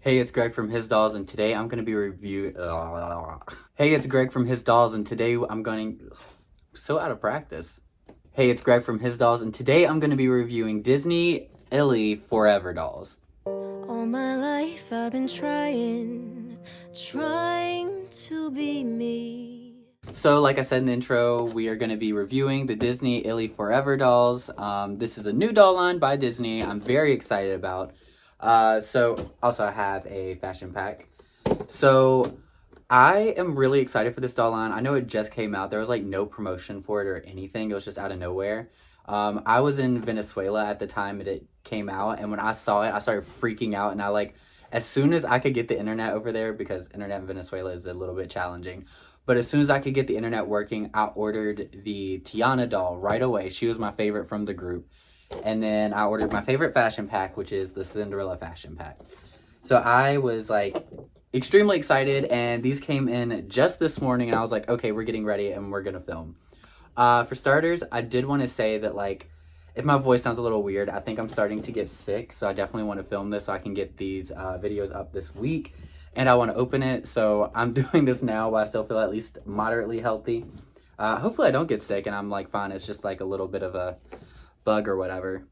Hey, it's Greg from His Dolls, and today I'm going to be Hey, it's Greg from His Dolls, and today I'm going. So out of practice. Hey, it's Greg from His Dolls, and today I'm going to be reviewing Disney ILY 4ever dolls. All my life I've been trying to be me. So, like I said in the intro, we are going to be reviewing the Disney ILY 4ever dolls. This is a new doll line by Disney. I'm very excited about. Also I have a fashion pack. So, I am really excited for this doll line. I know it just came out. There was like no promotion for it or anything. It was just out of nowhere. I was in Venezuela at the time it came out, and when I saw it, I started freaking out. And as soon as I could get the internet over there, because internet in Venezuela is a little bit challenging, but as soon as I could get the internet working, I ordered the Tiana doll right away. She was my favorite from the group. And then I ordered my favorite fashion pack, which is the Cinderella fashion pack. So I was like extremely excited, and these came in just this morning, and I was like, okay, we're getting ready and we're gonna film. For starters, I did want to say that, like, if my voice sounds a little weird, I think I'm starting to get sick, so I definitely want to film this so I can get these videos up this week, and I want to open it, so I'm doing this now while I still feel at least moderately healthy. Hopefully I don't get sick and I'm like fine. It's just like a little bit of a bug or whatever.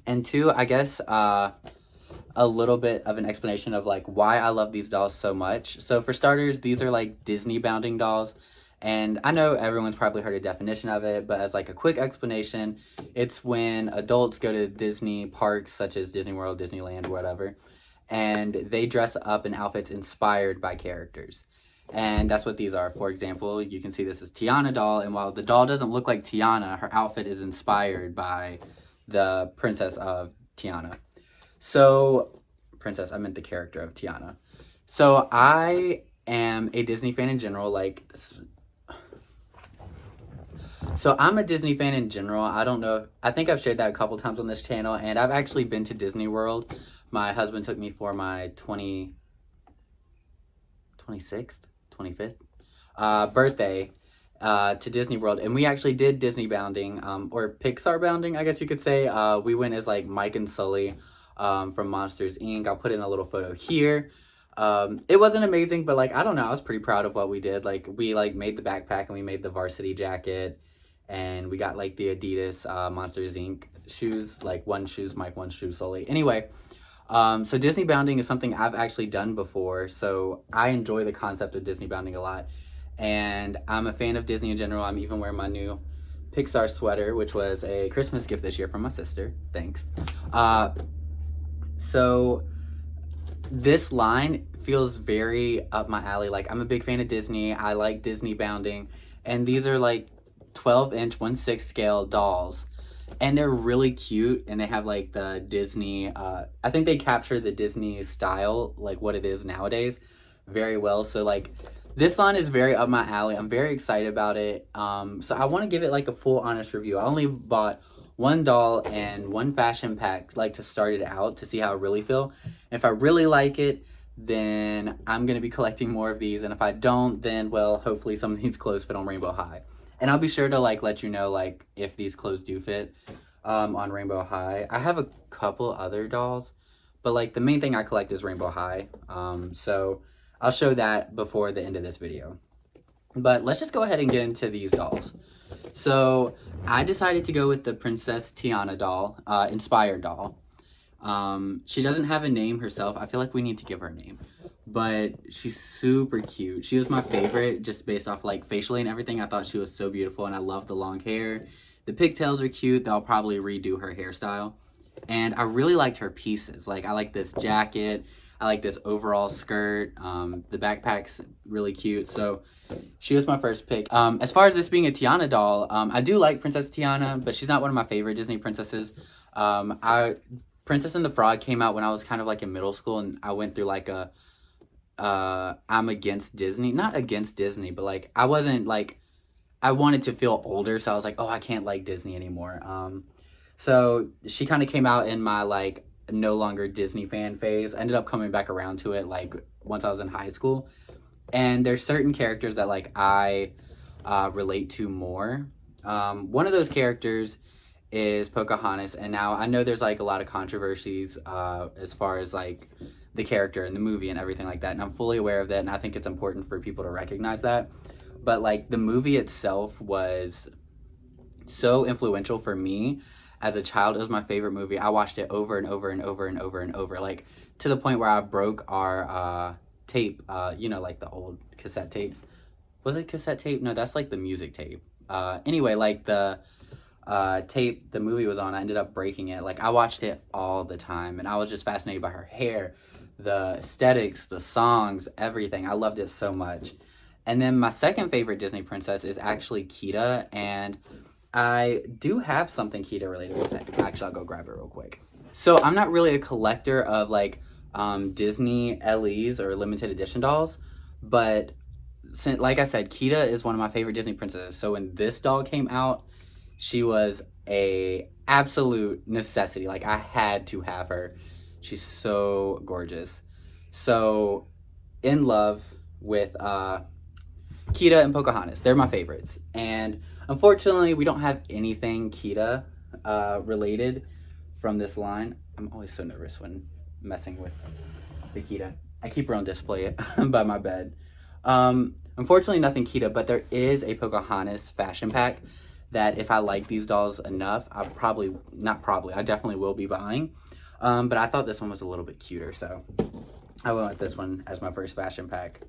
And two, I guess a little bit of an explanation of like why I love these dolls so much. So for starters, these are like Disney bounding dolls. And I know everyone's probably heard a definition of it, but as like a quick explanation, it's when adults go to Disney parks such as Disney World, Disneyland, whatever, and they dress up in outfits inspired by characters. And that's what these are. For example, you can see this is Tiana doll, and while the doll doesn't look like Tiana, her outfit is inspired by the princess of Tiana. So, princess, I meant the character of Tiana. So, I am a Disney fan in general. So I'm a Disney fan in general. I don't know. I think I've shared that a couple times on this channel, and I've actually been to Disney World. My husband took me for my 26th, 25th birthday to Disney World, and we actually did Disney bounding, or Pixar bounding, I guess you could say. We went as like Mike and Sully from Monsters Inc. I'll put in a little photo here. It wasn't amazing, but like I don't know, I was pretty proud of what we did. Like we like made the backpack and we made the varsity jacket, and we got like the Adidas Monsters Inc. shoes, like one shoes Mike, one shoe Sully. Anyway, so Disney bounding is something I've actually done before, so I enjoy the concept of Disney bounding a lot, and I'm a fan of Disney in general. I'm even wearing my new Pixar sweater, which was a Christmas gift this year from my sister. Thanks. So this line feels very up my alley. Like I'm a big fan of Disney. I like Disney bounding, and these are like 12-inch 1/6 scale dolls, and they're really cute, and they have like the Disney I think they capture the Disney style, like what it is nowadays, very well. So like this line is very up my alley. I'm very excited about it. So I want to give it like a full honest review. I only bought one doll and one fashion pack like to start it out to see how I really feel. And if I really like it, then I'm gonna be collecting more of these, and if I don't, then well, hopefully some of these clothes fit on Rainbow High. And I'll be sure to like let you know like if these clothes do fit on Rainbow High. I have a couple other dolls, but like the main thing I collect is Rainbow High. So I'll show that before the end of this video. But let's just go ahead and get into these dolls. So I decided to go with the Princess Tiana doll, inspired doll. She doesn't have a name herself. I feel like we need to give her a name, but she's super cute. She was my favorite just based off like facially and everything. I thought she was so beautiful, and I love the long hair. The pigtails are cute. They'll probably redo her hairstyle, and I really liked her pieces. Like I like this jacket. I like this overall skirt. The backpack's really cute. So she was my first pick. As far as this being a Tiana doll, I do like Princess Tiana, but she's not one of my favorite Disney princesses. Princess and the Frog came out when I was kind of like in middle school, and I went through like a I'm against Disney. Not against Disney, but like I wasn't like I wanted to feel older, so I was like, oh, I can't like Disney anymore. So she kind of came out in my like no longer Disney fan phase. I ended up coming back around to it like once I was in high school. And there's certain characters that like I relate to more. One of those characters is Pocahontas, and now I know there's like a lot of controversies as far as like the character in the movie and everything like that. And I'm fully aware of that, and I think it's important for people to recognize that. But like the movie itself was so influential for me as a child. It was my favorite movie. I watched it over and over and over and over and over, like to the point where I broke our tape, like the old cassette tapes. Was it cassette tape? No, that's like the music tape. Anyway, like the tape the movie was on, I ended up breaking it. Like I watched it all the time, and I was just fascinated by her hair, the aesthetics, the songs, everything. I loved it so much. And then my second favorite Disney princess is actually Kita, and I do have something Kita related. One second. Actually, I'll go grab it real quick. So I'm not really a collector of like Disney LEs or limited edition dolls, but like I said, Kita is one of my favorite Disney princesses. So when this doll came out, she was a absolute necessity. Like I had to have her. She's so gorgeous. So in love with Kita and Pocahontas. They're my favorites. And unfortunately, we don't have anything Kita related from this line. I'm always so nervous when messing with the Kita. I keep her on display by my bed. Unfortunately, nothing Kita, but there is a Pocahontas fashion pack that if I like these dolls enough, I definitely will be buying. But I thought this one was a little bit cuter, so I went with this one as my first fashion pack.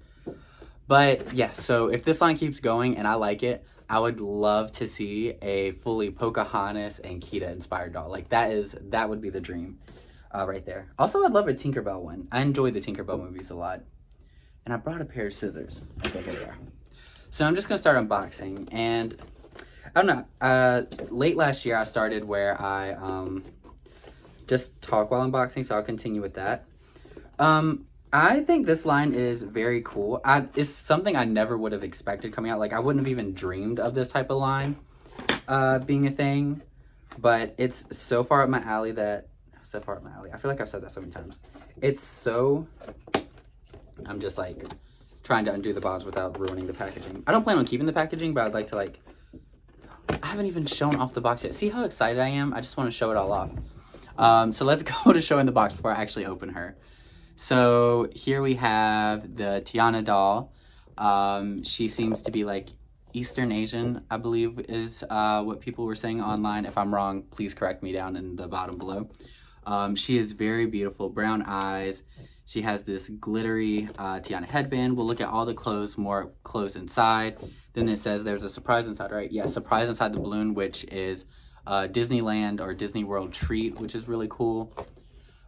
But yeah, so if this line keeps going and I like it, I would love to see a fully Pocahontas and Kita inspired doll. Like that would be the dream right there. Also, I'd love a Tinkerbell one. I enjoy the Tinkerbell movies a lot. And I brought a pair of scissors. Okay, here they are. So I'm just going to start unboxing. And I don't know, late last year I started where I just talk while unboxing, so I'll continue with that. I think this line is very cool. It's something I never would have expected coming out. Like I wouldn't have even dreamed of this type of line being a thing, but it's so far up my alley I feel like I've said that so many times. I'm just like trying to undo the box without ruining the packaging. I don't plan on keeping the packaging, but I'd like to I haven't even shown off the box yet. See how excited I am? I just want to show it all off. So let's go to showing the box before I actually open her. So here we have the Tiana doll. She seems to be like Eastern Asian, I believe is what people were saying online. If I'm wrong, please correct me down in the bottom below. She is very beautiful, brown eyes. She has this glittery Tiana headband. We'll look at all the clothes, more clothes inside. Then it says there's a surprise inside, right? Yeah, surprise inside the balloon, which is Disneyland or Disney World treat, which is really cool.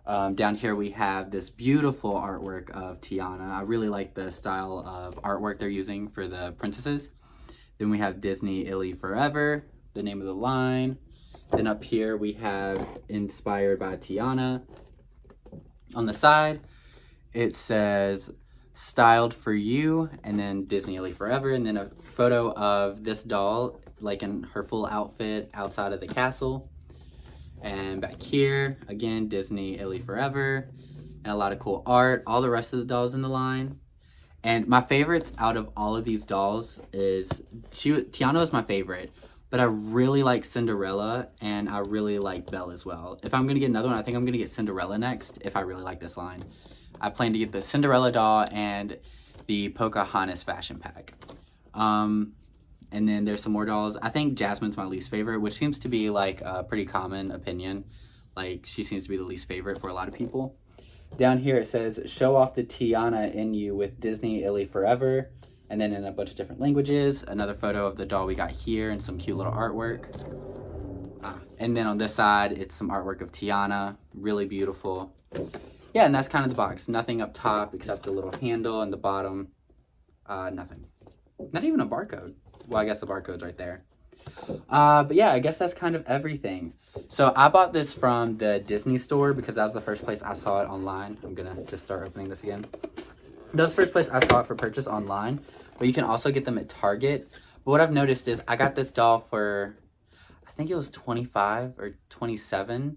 Down here we have this beautiful artwork of Tiana. I really like the style of artwork they're using for the princesses. Then we have Disney ILY 4ever, the name of the line. Then up here we have inspired by Tiana. On the side, it says styled for you, and then Disney ILY 4ever, and then a photo of this doll, like in her full outfit outside of the castle. And back here, again, Disney ILY 4ever, and a lot of cool art, all the rest of the dolls in the line. And my favorites out of all of these dolls is, Tiana is my favorite, but I really like Cinderella, and I really like Belle as well. If I'm going to get another one, I think I'm going to get Cinderella next, if I really like this line. I plan to get the Cinderella doll and the Pocahontas fashion pack. And then there's some more dolls. I think Jasmine's my least favorite, which seems to be like a pretty common opinion. Like she seems to be the least favorite for a lot of people. Down here it says, show off the Tiana in you with Disney ILY 4ever. And then in a bunch of different languages. Another photo of the doll we got here and some cute little artwork. And then on this side, it's some artwork of Tiana. Really beautiful. Yeah, and that's kind of the box. Nothing up top except the little handle and the bottom. Nothing. Not even a barcode. Well, I guess the barcode's right there. But yeah, I guess that's kind of everything. So I bought this from the Disney store because that was the first place I saw it online. I'm gonna just start opening this again. That was the first place I saw it for purchase online, but you can also get them at Target. But what I've noticed is I got this doll for, I think it was $25 or $27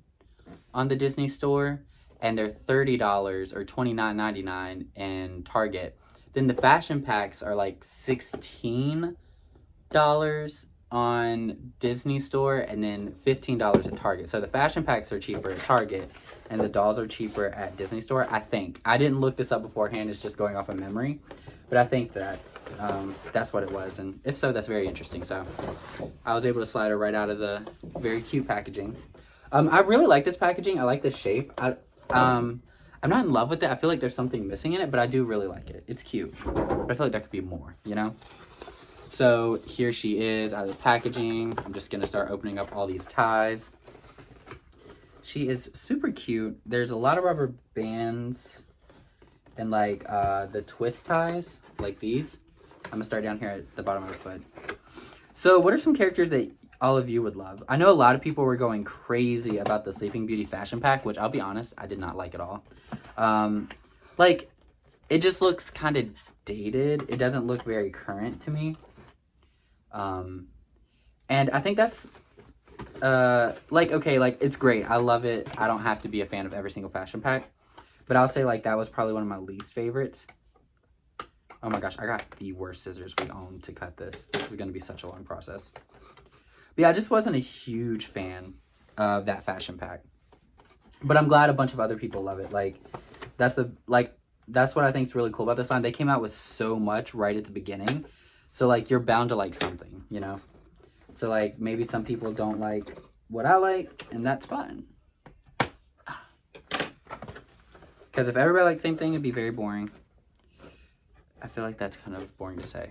on the Disney store, and they're $30 or $29.99 in Target. Then the fashion packs are like $16 on Disney Store and then $15 at Target. So the fashion packs are cheaper at Target and the dolls are cheaper at Disney Store, I think. I didn't look this up beforehand, it's just going off of memory. But I think that that's what it was. And if so, that's very interesting. So I was able to slide her right out of the very cute packaging. I really like this packaging. I like the shape. I'm not in love with it. I feel like there's something missing in it, but I do really like it. It's cute. But I feel like there could be more, you know? So here she is out of the packaging. I'm just going to start opening up all these ties. She is super cute. There's a lot of rubber bands and like the twist ties, like these. I'm going to start down here at the bottom of the foot. So what are some characters that all of you would love? I know a lot of people were going crazy about the Sleeping Beauty fashion pack, which I'll be honest, I did not like at all. Like, it just looks kind of dated. It doesn't look very current to me. And I think that's, like, okay, like, it's great. I love it. I don't have to be a fan of every single fashion pack. But I'll say, like, that was probably one of my least favorites. Oh my gosh, I got the worst scissors we own to cut this. This is going to be such a long process. But yeah, I just wasn't a huge fan of that fashion pack. But I'm glad a bunch of other people love it. Like, that's what I think is really cool about this line. They came out with so much right at the beginning. So, like, you're bound to like something, you know? So, like, maybe some people don't like what I like, and that's fine. Because if everybody liked the same thing, it'd be very boring. I feel like that's kind of boring to say.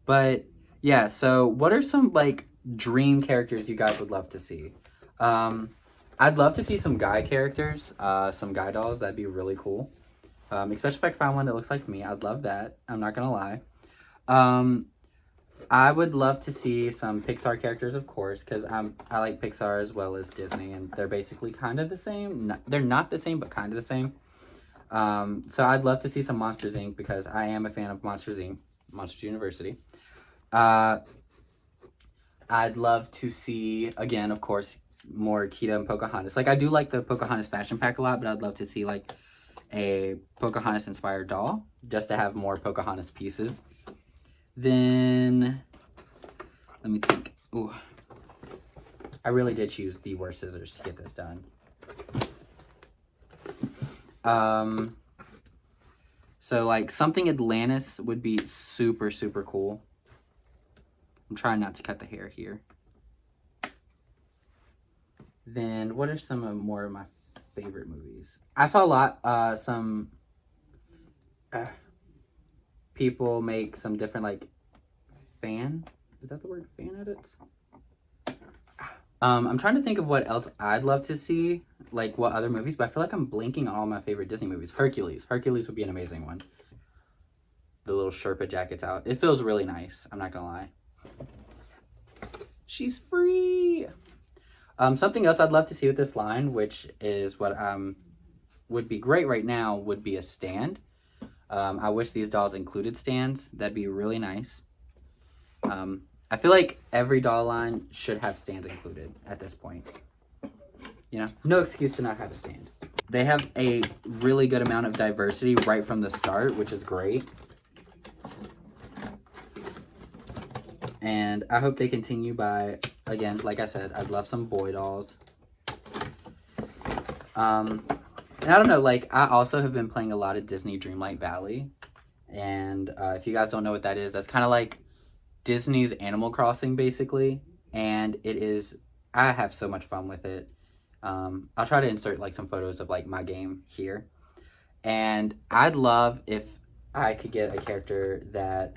But, yeah, so what are some, like, dream characters you guys would love to see? I'd love to see some guy characters, some guy dolls. That'd be really cool. Especially if I could find one that looks like me. I'd love that. I'm not going to lie. I would love to see some Pixar characters, of course, because I like Pixar as well as Disney, and they're basically kind of the same. They're not the same, but kind of the same. So I'd love to see some Monsters, Inc. because I am a fan of Monsters, Inc., Monsters University. I'd love to see, again, of course, more Kita and Pocahontas. Like, I do like the Pocahontas fashion pack a lot, but I'd love to see, like, a Pocahontas-inspired doll, just to have more Pocahontas pieces. Then, let me think. Ooh, I really did choose the worst scissors to get this done. So, like, something Atlantis would be super, super cool. I'm trying not to cut the hair here. Then, what are some more of my favorite movies? I saw a lot, some people make some different, like, is that the word, fan edits? I'm trying to think of what else I'd love to see, like what other movies, but I feel like I'm blanking on all my favorite Disney movies. Hercules would be an amazing one. The little Sherpa jacket's out. It feels really nice, I'm not gonna lie. She's free! Something else I'd love to see with this line, which is what would be great right now, would be a stand. I wish these dolls included stands. That'd be really nice. I feel like every doll line should have stands included at this point. You know, no excuse to not have a stand. They have a really good amount of diversity right from the start, which is great. And I hope they continue by, again, like I said, I'd love some boy dolls. And I don't know, like, I also have been playing a lot of Disney Dreamlight Valley. And if you guys don't know what that is, that's kind of like Disney's Animal Crossing, basically. And it is, I have so much fun with it. I'll try to insert, like, some photos of, like, my game here. And I'd love if I could get a character that,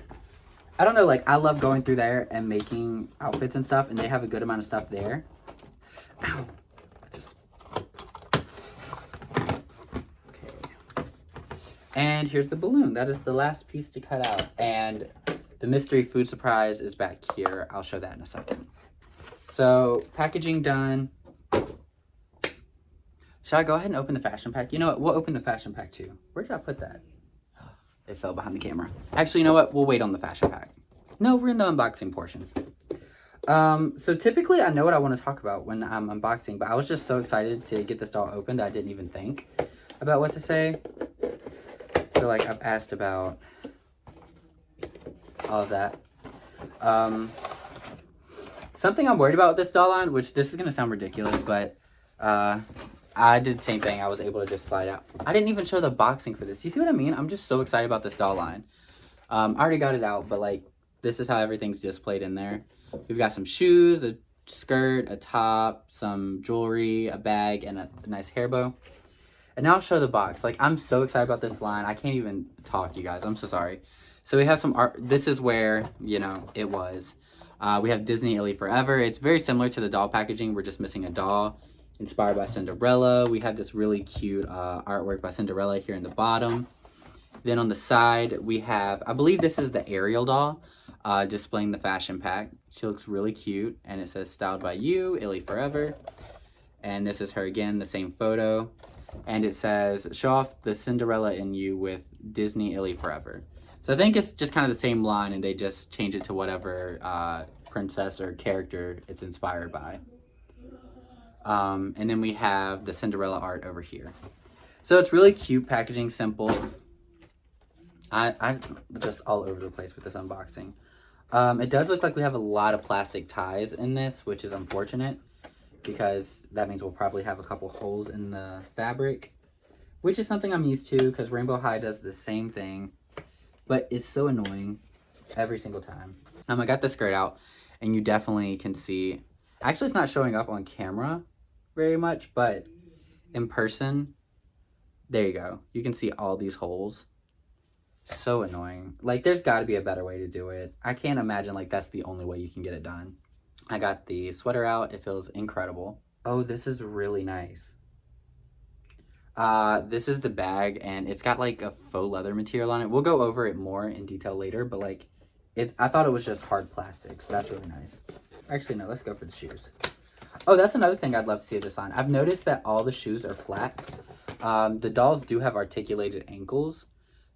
I don't know, like, I love going through there and making outfits and stuff, and they have a good amount of stuff there. Ow. Okay. And here's the balloon. That is the last piece to cut out. And the mystery food surprise is back here. I'll show that in a second. So, packaging done. Should I go ahead and open the fashion pack? You know what? We'll open the fashion pack too. Where did I put that? It fell behind the camera. Actually, you know what? We'll wait on the fashion pack. No, we're in the unboxing portion. So typically I know what I want to talk about when I'm unboxing, but I was just so excited to get this doll opened that I didn't even think about what to say. So, like, I've asked about all of that. Something I'm worried about with this doll line, which this is gonna sound ridiculous, but I did the same thing. I was able to just slide out. I didn't even show the boxing for this. You see what I mean? I'm just so excited about this doll line. I already got it out, but like this is how everything's displayed in there. We've got some shoes, a skirt, a top, some jewelry, a bag, and a nice hair bow. And now I'll show the box. Like, I'm so excited about this line. I can't even talk, you guys. I'm so sorry. So we have some art. This is where, you know, it was. We have Disney ILY 4ever. It's very similar to the doll packaging. We're just missing a doll. Inspired by Cinderella. We have this really cute artwork by Cinderella here in the bottom. Then on the side, we have, I believe this is the Ariel doll, displaying the fashion pack. She looks really cute, and it says, styled by you, ILY 4ever. And this is her again, the same photo. And it says, show off the Cinderella in you with Disney ILY 4ever. So I think it's just kind of the same line, and they just change it to whatever princess or character it's inspired by. And then we have the Cinderella art over here. So it's really cute packaging, simple. I'm just all over the place with this unboxing. It does look like we have a lot of plastic ties in this, which is unfortunate, because that means we'll probably have a couple holes in the fabric, which is something I'm used to because Rainbow High does the same thing, but it's so annoying every single time. I got the skirt out, and you definitely can see, actually it's not showing up on camera very much, but in person, there you go. You can see all these holes. So annoying. Like, there's got to be a better way to do it. I can't imagine like that's the only way you can get it done. I got the sweater out. It feels incredible. Oh, this is really nice. This is the bag, and it's got like a faux leather material on it. We'll go over it more in detail later, but like I thought it was just hard plastic, so that's really nice. Actually, no, let's go for the shoes. Oh, that's another thing I'd love to see at this line. I've noticed that all the shoes are flats. The dolls do have articulated ankles,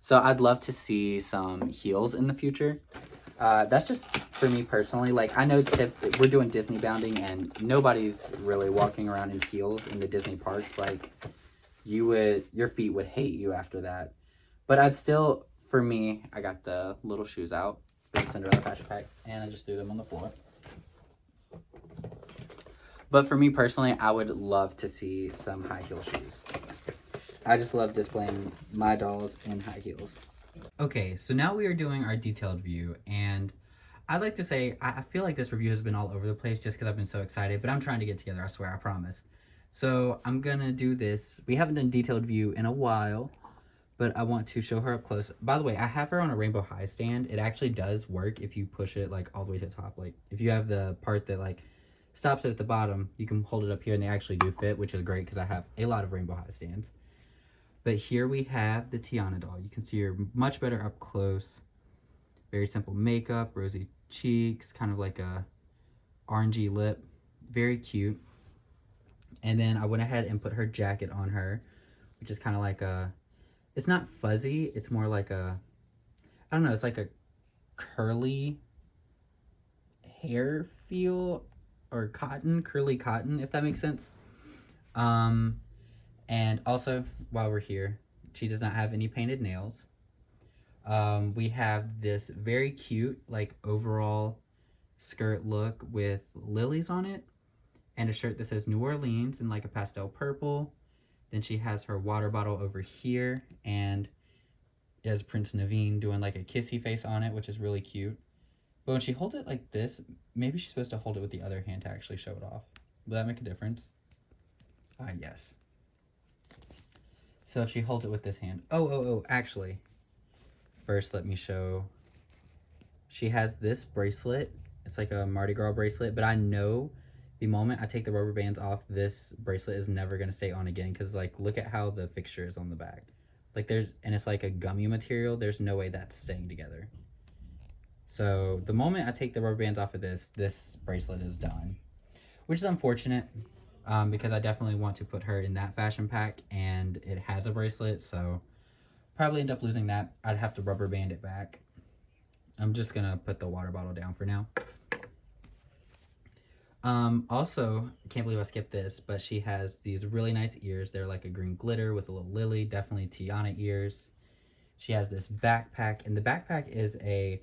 so I'd love to see some heels in the future. That's just for me personally. Like, I know we're doing Disney bounding, and nobody's really walking around in heels in the Disney parks. Like, your feet would hate you after that. But I'd still, for me, I got the little shoes out for the Cinderella fashion pack, and I just threw them on the floor. But for me personally, I would love to see some high heel shoes. I just love displaying my dolls in high heels. Okay, so now we are doing our detailed view, and I'd like to say I feel like this review has been all over the place just because I've been so excited, but I'm trying to get together, I swear, I promise. So I'm gonna do this. We haven't done detailed view in a while, but I want to show her up close. By the way, I have her on a Rainbow High stand. It actually does work if you push it like all the way to the top. Like, if you have the part that like stops it at the bottom, you can hold it up here and they actually do fit, which is great because I have a lot of Rainbow High stands. But here we have the Tiana doll. You can see her much better up close. Very simple makeup, rosy cheeks, kind of like a orangey lip. Very cute. And then I went ahead and put her jacket on her, which is kind of like it's not fuzzy, it's more like I don't know, it's like a curly hair feel, or curly cotton, if that makes sense. And also, while we're here, she does not have any painted nails. We have this very cute, like, overall skirt look with lilies on it, and a shirt that says New Orleans in, like, a pastel purple. Then she has her water bottle over here, and it has Prince Naveen doing, like, a kissy face on it, which is really cute. But when she holds it like this, maybe she's supposed to hold it with the other hand to actually show it off. Will that make a difference? Yes. So if she holds it with this hand. Actually, first let me show. She has this bracelet. It's like a Mardi Gras bracelet, but I know the moment I take the rubber bands off, this bracelet is never going to stay on again, because, like, look at how the fixture is on the back. Like, and it's like a gummy material. There's no way that's staying together. So the moment I take the rubber bands off of this bracelet is done, which is unfortunate. Because I definitely want to put her in that fashion pack, and it has a bracelet, so probably end up losing that. I'd have to rubber band it back. I'm just gonna put the water bottle down for now. Also, I can't believe I skipped this, but she has these really nice ears. They're like a green glitter with a little lily, definitely Tiana ears. She has this backpack, and the backpack is a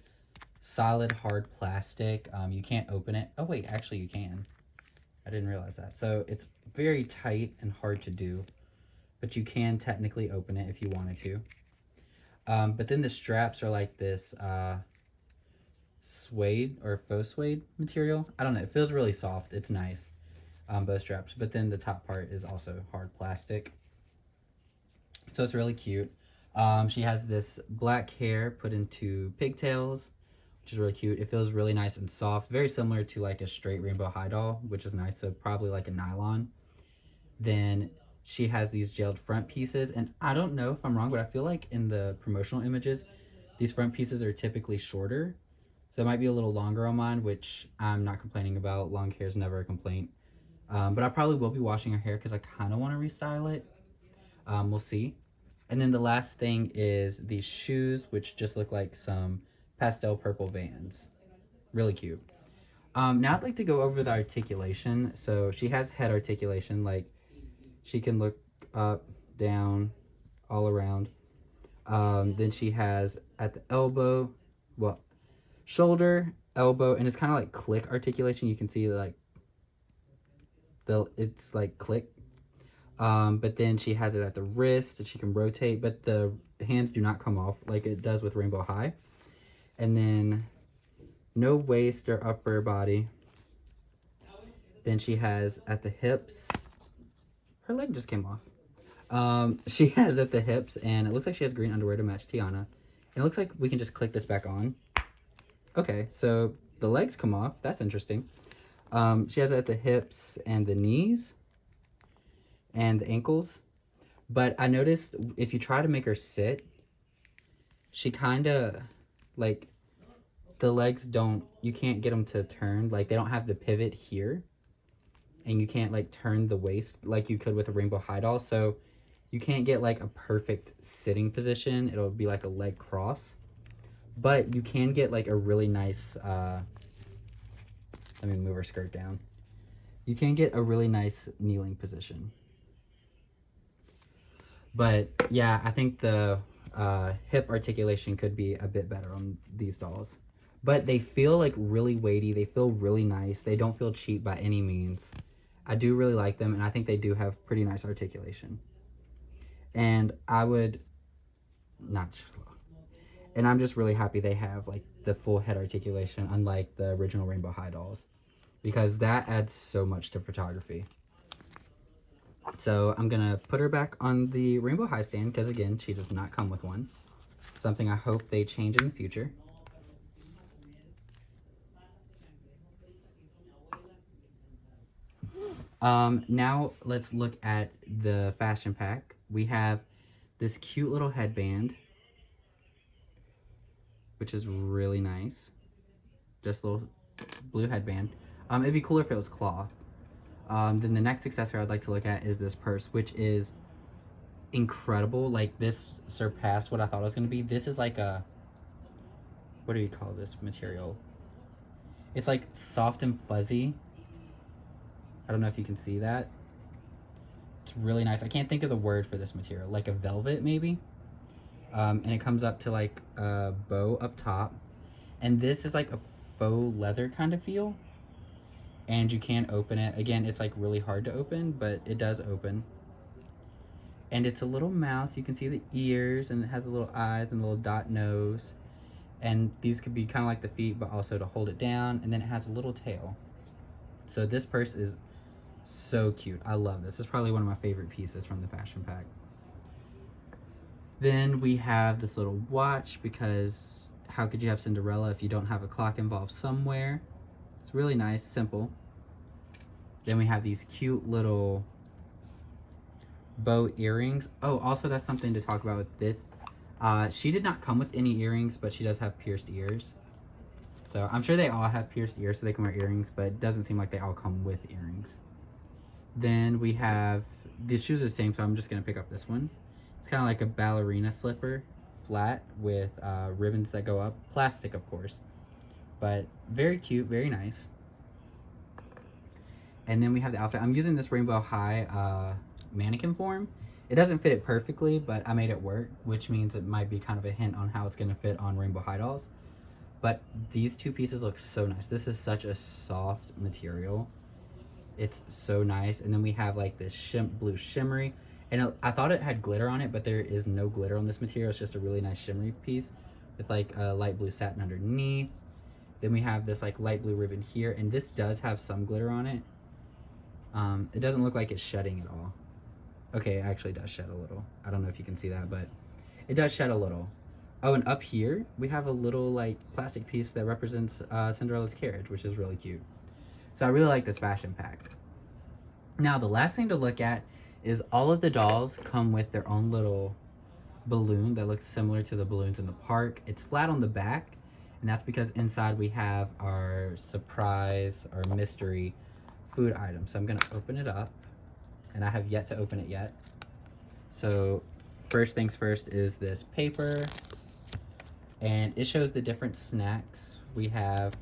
solid hard plastic. You can't open it. Oh wait, actually you can. I didn't realize that. So it's very tight and hard to do, but you can technically open it if you wanted to. But then the straps are like this suede or faux suede material. I don't know. It feels really soft. It's nice. Both straps. But then the top part is also hard plastic. So it's really cute. She has this black hair put into pigtails, which is really cute. It feels really nice and soft. Very similar to like a straight rainbow high doll, which is nice. So probably like a nylon. Then she has these gelled front pieces. And I don't know if I'm wrong, but I feel like in the promotional images, these front pieces are typically shorter. So it might be a little longer on mine, which I'm not complaining about. Long hair is never a complaint. But I probably will be washing her hair because I kind of want to restyle it. We'll see. And then the last thing is these shoes, which just look like some pastel purple Vans. Really cute. Now I'd like to go over the articulation. So she has head articulation, like she can look up, down, all around. Then she has at the elbow, well, shoulder, elbow, and it's kind of like click articulation. You can see like it's like click. But then she has it at the wrist that she can rotate, but the hands do not come off like it does with Rainbow High. And then no waist or upper body. Then she has at the hips. Her leg just came off. She has at the hips, and it looks like she has green underwear to match Tiana. And it looks like we can just click this back on. Okay, so the legs come off. That's interesting. She has it at the hips and the knees and the ankles. But I noticed if you try to make her sit, she kind of, like, the legs don't, you can't get them to turn. Like, they don't have the pivot here. And you can't, like, turn the waist like you could with a Rainbow High doll. So you can't get, like, a perfect sitting position. It'll be like a leg cross. But you can get, like, a really nice, let me move her skirt down. You can get a really nice kneeling position. But yeah, I think the hip articulation could be a bit better on these dolls. But they feel like really weighty. They feel really nice. They don't feel cheap by any means. I do really like them, and I think they do have pretty nice articulation. And I would not. And I'm just really happy they have like the full head articulation, unlike the original Rainbow High dolls, because that adds so much to photography. So I'm gonna put her back on the Rainbow High stand because again, she does not come with one. Something I hope they change in the future. Now let's look at the fashion pack. We have this cute little headband, which is really nice. Just a little blue headband. It'd be cooler if it was cloth. Then the next accessory I'd like to look at is this purse, which is incredible. Like, this surpassed what I thought it was going to be. This is like a, what do you call this material? It's like soft and fuzzy. I don't know if you can see that. It's really nice. I can't think of the word for this material. Like a velvet, maybe? And it comes up to like a bow up top. And this is like a faux leather kind of feel. And you can't open it. Again, it's like really hard to open, but it does open. And it's a little mouse. You can see the ears, and it has the little eyes and the little dot nose. And these could be kind of like the feet, but also to hold it down. And then it has a little tail. So this purse is so cute. I love this. It's probably one of my favorite pieces from the fashion pack. Then we have this little watch, because how could you have Cinderella if you don't have a clock involved somewhere? It's really nice, simple. Then we have these cute little bow earrings. Oh, also that's something to talk about with this. She did not come with any earrings, but she does have pierced ears. So I'm sure they all have pierced ears so they can wear earrings, but it doesn't seem like they all come with earrings. Then we have, the shoes are the same, so I'm just going to pick up this one. It's kind of like a ballerina slipper, flat, with ribbons that go up. Plastic, of course. But very cute, very nice. And then we have the outfit. I'm using this Rainbow High mannequin form. It doesn't fit it perfectly, but I made it work, which means it might be kind of a hint on how it's going to fit on Rainbow High dolls. But these two pieces look so nice. This is such a soft material. It's so nice. And then we have like this blue shimmery. And I thought it had glitter on it, but there is no glitter on this material. It's just a really nice shimmery piece with like a light blue satin underneath. Then we have this like light blue ribbon here. And this does have some glitter on it. It doesn't look like it's shedding at all. Okay, it actually does shed a little. I don't know if you can see that, but it does shed a little. Oh, and up here, we have a little like plastic piece that represents Cinderella's carriage, which is really cute. So I really like this fashion pack. Now, the last thing to look at is all of the dolls come with their own little balloon that looks similar to the balloons in the park. It's flat on the back, and that's because inside we have our surprise, our mystery food item. So I'm gonna open it up, and I have yet to open it yet. So first things first is this paper, and it shows the different snacks. We have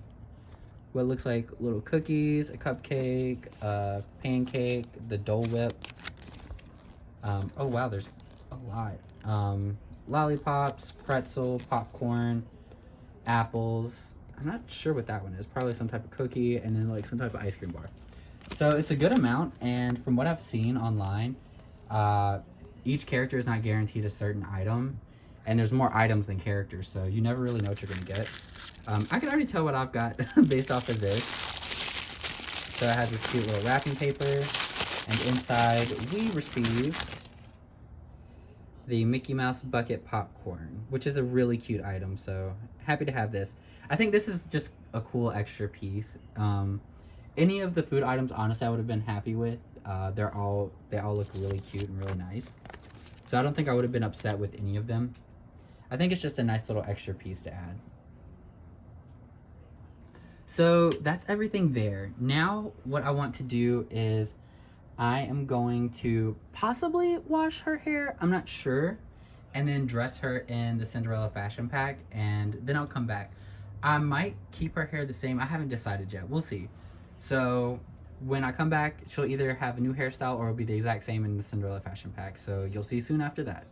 what looks like little cookies, a cupcake, a pancake, the Dole Whip. Oh wow, there's a lot. Lollipops, pretzel, popcorn, apples. I'm not sure what that one is. Probably some type of cookie, and then like some type of ice cream bar. So it's a good amount, and from what I've seen online, each character is not guaranteed a certain item, and there's more items than characters, so you never really know what you're gonna get. I can already tell what I've got based off of this. So it has this cute little wrapping paper, and inside we received the Mickey Mouse bucket popcorn, which is a really cute item, so happy to have this. I think this is just a cool extra piece. Any of the food items, honestly, I would have been happy with. They all look really cute and really nice. So I don't think I would have been upset with any of them. I think it's just a nice little extra piece to add. So that's everything there. Now what I want to do is I am going to possibly wash her hair, I'm not sure, and then dress her in the Cinderella fashion pack, and then I'll come back. I might keep her hair the same. I haven't decided yet. We'll see. So when I come back, she'll either have a new hairstyle or it'll be the exact same in the Cinderella fashion pack. So you'll see soon after that.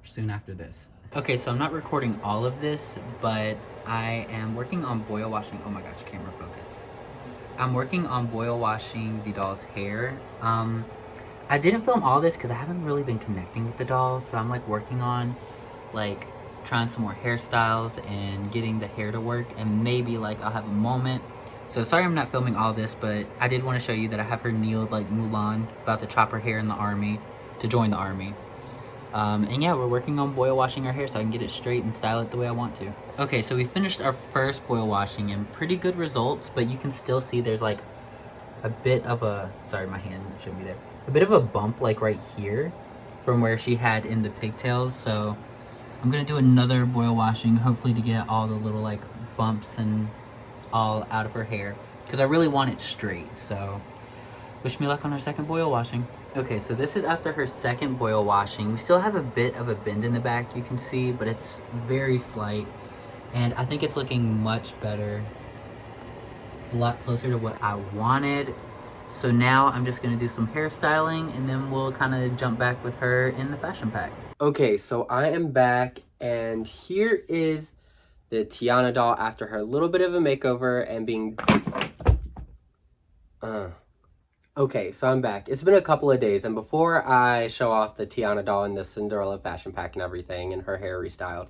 Soon after this. Okay, so I'm not recording all of this, but I am working on boil washing. Oh my gosh, camera focus. I'm working on boil washing the doll's hair. I didn't film all this because I haven't really been connecting with the dolls, so I'm like working on like trying some more hairstyles and getting the hair to work, and maybe like I'll have a moment. So sorry I'm not filming all this, but I did want to show you that I have her kneeled like Mulan, about to chop her hair in the army, to join the army. And yeah, we're working on boil washing her hair so I can get it straight and style it the way I want to. Okay, so we finished our first boil washing and pretty good results, but you can still see there's like a bit of a, sorry, my hand shouldn't be there, a bit of a bump like right here from where she had in the pigtails. So I'm gonna do another boil washing, hopefully to get all the little like bumps and all out of her hair, because I really want it straight. So wish me luck on our second boil washing. Okay, so this is after her second boil washing. We still have a bit of a bend in the back, you can see, but it's very slight, and I think it's looking much better. It's a lot closer to what I wanted. So now I'm just gonna do some hairstyling, and then we'll kind of jump back with her in the fashion pack. Okay, so I am back, and here is the Tiana doll after her little bit of a makeover and being... Okay, so I'm back. It's been a couple of days, and before I show off the Tiana doll and the Cinderella fashion pack and everything and her hair restyled,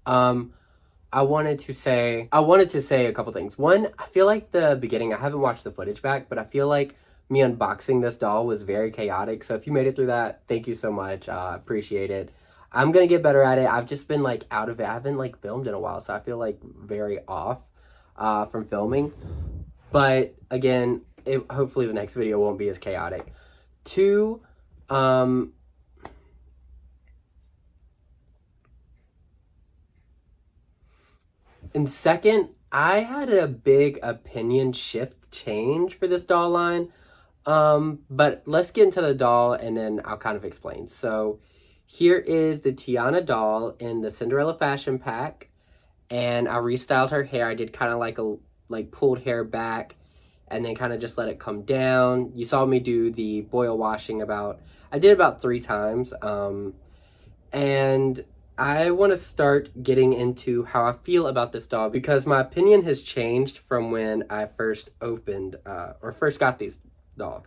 I wanted to say a couple things. One, I feel like the beginning, I haven't watched the footage back, but I feel like me unboxing this doll was very chaotic. So if you made it through that, thank you so much. Appreciate it. I'm gonna get better at it. I've just been like out of it. I haven't like filmed in a while, so I feel like very off from filming. But again, hopefully the next video won't be as chaotic. Two, and second, I had a big opinion shift change for this doll line. But let's get into the doll and then I'll kind of explain. So here is the Tiana doll in the Cinderella fashion pack, and I restyled her hair. I did kind of like a pulled hair back and then kind of just let it come down. You saw me do the boil washing I did about 3 times. And I want to start getting into how I feel about this doll because my opinion has changed from when I first opened or first got doll.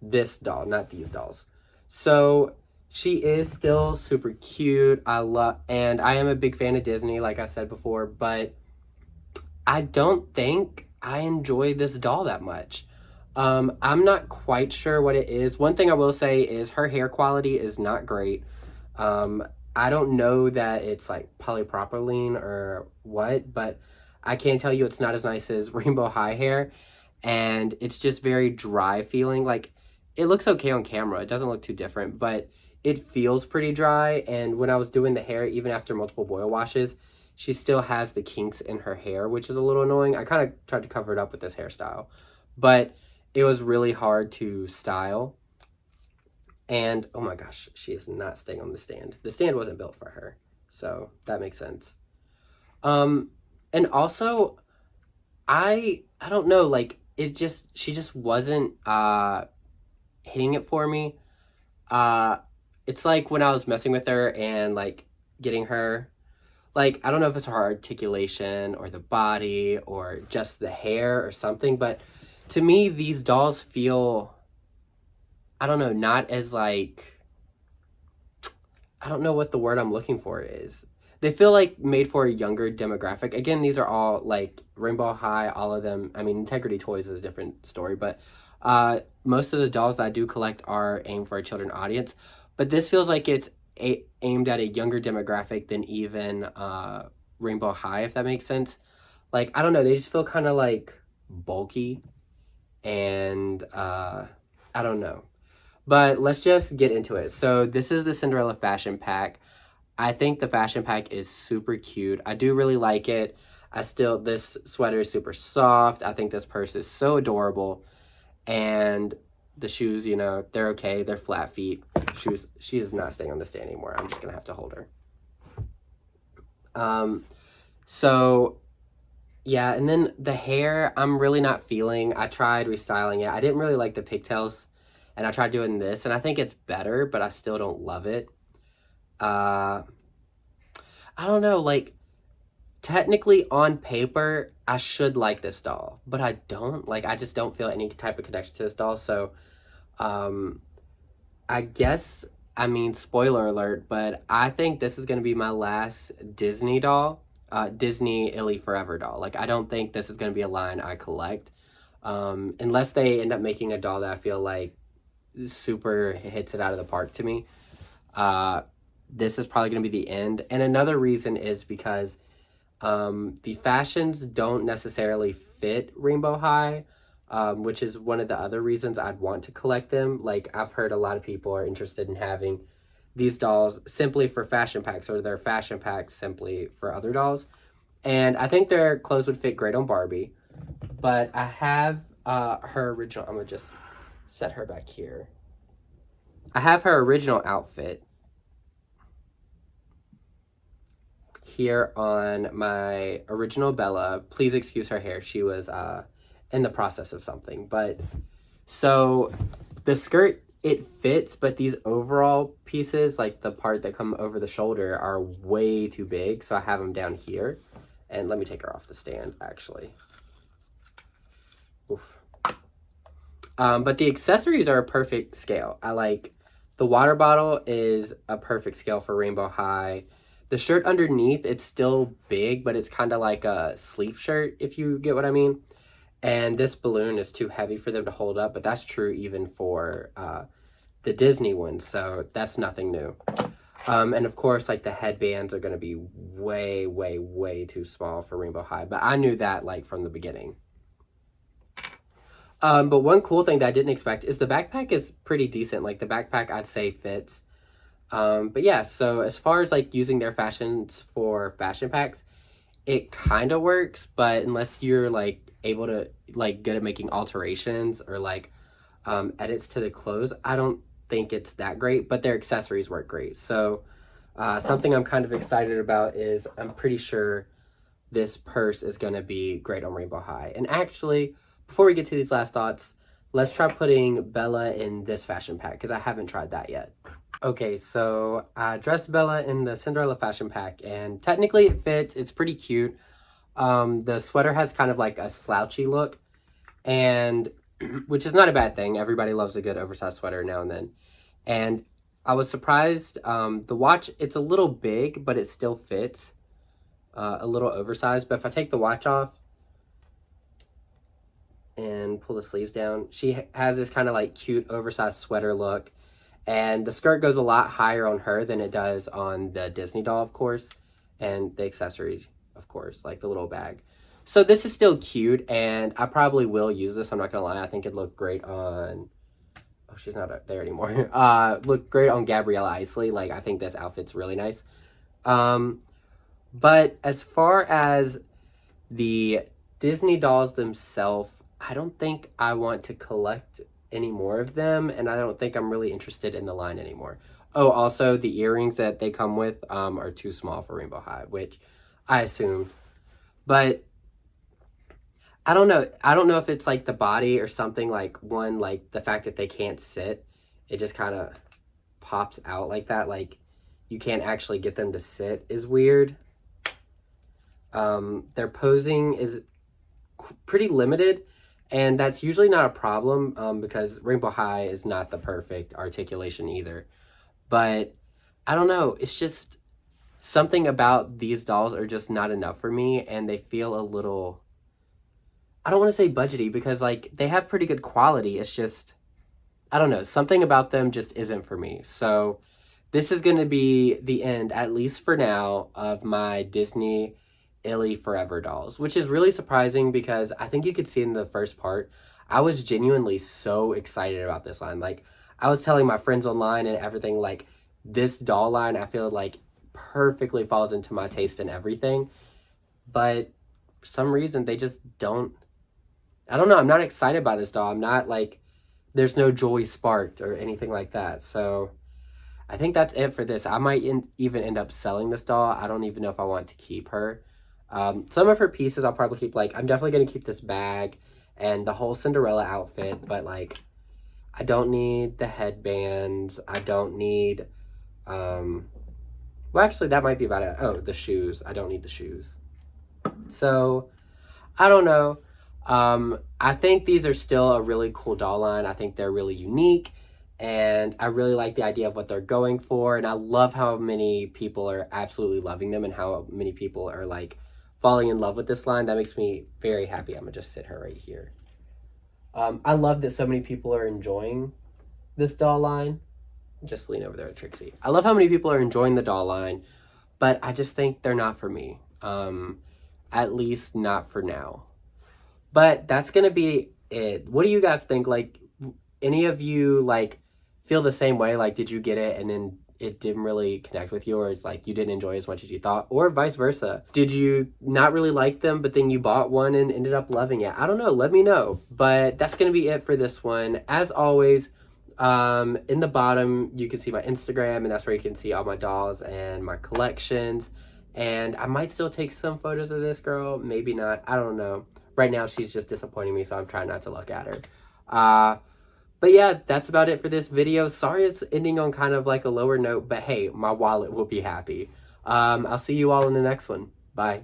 This doll, not these dolls. So she is still super cute. And I am a big fan of Disney, like I said before, but I don't think I enjoy this doll that much. I'm not quite sure what it is. One thing I will say is her hair quality is not great. Um, I don't know that it's like polypropylene or what, but I can tell you it's not as nice as Rainbow High hair, and it's just very dry feeling. Like it looks okay on camera, it doesn't look too different, but it feels pretty dry. And when I was doing the hair, even after multiple boil washes, she still has the kinks in her hair, which is a little annoying. I kind of tried to cover it up with this hairstyle, but it was really hard to style. And oh my gosh, she is not staying on the stand. The stand wasn't built for her, so that makes sense. Um, and also, I don't know, like she just wasn't hitting it for me. Uh, it's like when I was messing with her and like getting her, like I don't know if it's her articulation or the body or just the hair or something, but to me these dolls feel, I don't know, not as like, I don't know what the word I'm looking for is. They feel like made for a younger demographic. Again, these are all like Rainbow High, all of them. I mean, Integrity Toys is a different story, but most of the dolls that I do collect are aimed for a children audience. But this feels like it's aimed at a younger demographic than even Rainbow High, if that makes sense. Like, I don't know, they just feel kind of like bulky and I don't know. But let's just get into it. So this is the Cinderella fashion pack. I think the fashion pack is super cute. I do really like it. This sweater is super soft. I think this purse is so adorable. And the shoes, you know, they're okay. They're flat feet. Shoes, she is not staying on the stand anymore. I'm just going to have to hold her. So yeah, and then the hair, I'm really not feeling. I tried restyling it. I didn't really like the pigtails, and I tried doing this, and I think it's better, but I still don't love it. I don't know, like, technically on paper, I should like this doll, but I don't. Like, I just don't feel any type of connection to this doll, so, I guess, I mean, spoiler alert, but I think this is going to be my last Disney doll. Disney ILY 4ever doll. Like, I don't think this is going to be a line I collect. Unless they end up making a doll that I feel like super hits it out of the park to me. This is probably going to be the end. And another reason is because the fashions don't necessarily fit Rainbow High, which is one of the other reasons I'd want to collect them. Like, I've heard a lot of people are interested in having these dolls simply for fashion packs, or their fashion packs simply for other dolls. And I think their clothes would fit great on Barbie. But I have her original, I'm going to just set her back here. I have her original outfit here on my original Bella. Please excuse her hair. She was in the process of something. But so the skirt, it fits, but these overall pieces, like the part that come over the shoulder, are way too big. So I have them down here. And let me take her off the stand, actually. Oof. But the accessories are a perfect scale. I like the water bottle is a perfect scale for Rainbow High. The shirt underneath, it's still big, but it's kind of like a sleeve shirt, if you get what I mean. And this balloon is too heavy for them to hold up, but that's true even for the Disney ones, so that's nothing new. And of course, like the headbands are going to be way, way, way too small for Rainbow High, but I knew that like from the beginning. But one cool thing that I didn't expect is the backpack is pretty decent. Like the backpack, I'd say fits. But yeah, so as far as like using their fashions for fashion packs, it kind of works, but unless you're like able to like good at making alterations or like edits to the clothes, I don't think it's that great, but their accessories work great. So something I'm kind of excited about is I'm pretty sure this purse is going to be great on Rainbow High. And actually, before we get to these last thoughts, let's try putting Bella in this fashion pack because I haven't tried that yet. Okay, so I dressed Bella in the Cinderella fashion pack, and technically it fits. It's pretty cute. The sweater has kind of like a slouchy look, and which is not a bad thing. Everybody loves a good oversized sweater now and then. And I was surprised. The watch, it's a little big, but it still fits. A little oversized. But if I take the watch off and pull the sleeves down, she has this kind of like cute oversized sweater look. And the skirt goes a lot higher on her than it does on the Disney doll, of course. And the accessory, of course, like the little bag. So this is still cute, and I probably will use this. I'm not going to lie. I think it'd look great on... Oh, she's not there anymore. Look great on Gabriella Isley. Like, I think this outfit's really nice. But as far as the Disney dolls themselves, I don't think I want to collect any more of them, and I don't think I'm really interested in the line anymore. Oh, also the earrings that they come with are too small for Rainbow High, which I assumed. But I don't know. I don't know if it's like the body or something, like one, like the fact that they can't sit. It just kind of pops out like that. Like you can't actually get them to sit is weird. Their posing is pretty limited. And that's usually not a problem because Rainbow High is not the perfect articulation either. But I don't know. It's just something about these dolls are just not enough for me. And they feel a little... I don't want to say budgety because like they have pretty good quality. It's just... I don't know. Something about them just isn't for me. So this is going to be the end, at least for now, of my Disney ILY 4ever dolls, which is really surprising because I think you could see in the first part, I was genuinely so excited about this line. Like, I was telling my friends online and everything, like, this doll line, I feel like perfectly falls into my taste and everything. But for some reason, they just don't... I don't know. I'm not excited by this doll. I'm not, like, there's no joy sparked or anything like that. So I think that's it for this. I might even end up selling this doll. I don't even know if I want to keep her. Some of her pieces I'll probably keep. Like, I'm definitely going to keep this bag and the whole Cinderella outfit. But, like, I don't need the headbands. I don't need... well, actually, that might be about it. Oh, the shoes. I don't need the shoes. So, I don't know. I think these are still a really cool doll line. I think they're really unique. And I really like the idea of what they're going for. And I love how many people are absolutely loving them and how many people are, like, falling in love with this line. That makes me very happy. I'm going to just sit her right here. I love that so many people are enjoying this doll line. Just lean over there with Trixie. I love how many people are enjoying the doll line, but I just think they're not for me. At least not for now. But that's going to be it. What do you guys think? Like, any of you, like, feel the same way? Like, did you get it and then it didn't really connect with you, or it's like you didn't enjoy it as much as you thought, or vice versa? Did you not really like them, but then you bought one and ended up loving it? I don't know. Let me know. But that's going to be it for this one. As always, in the bottom, you can see my Instagram, and that's where you can see all my dolls and my collections. And I might still take some photos of this girl. Maybe not. I don't know. Right now, she's just disappointing me, so I'm trying not to look at her. But yeah, that's about it for this video. Sorry it's ending on kind of like a lower note, but hey, my wallet will be happy. I'll see you all in the next one. Bye.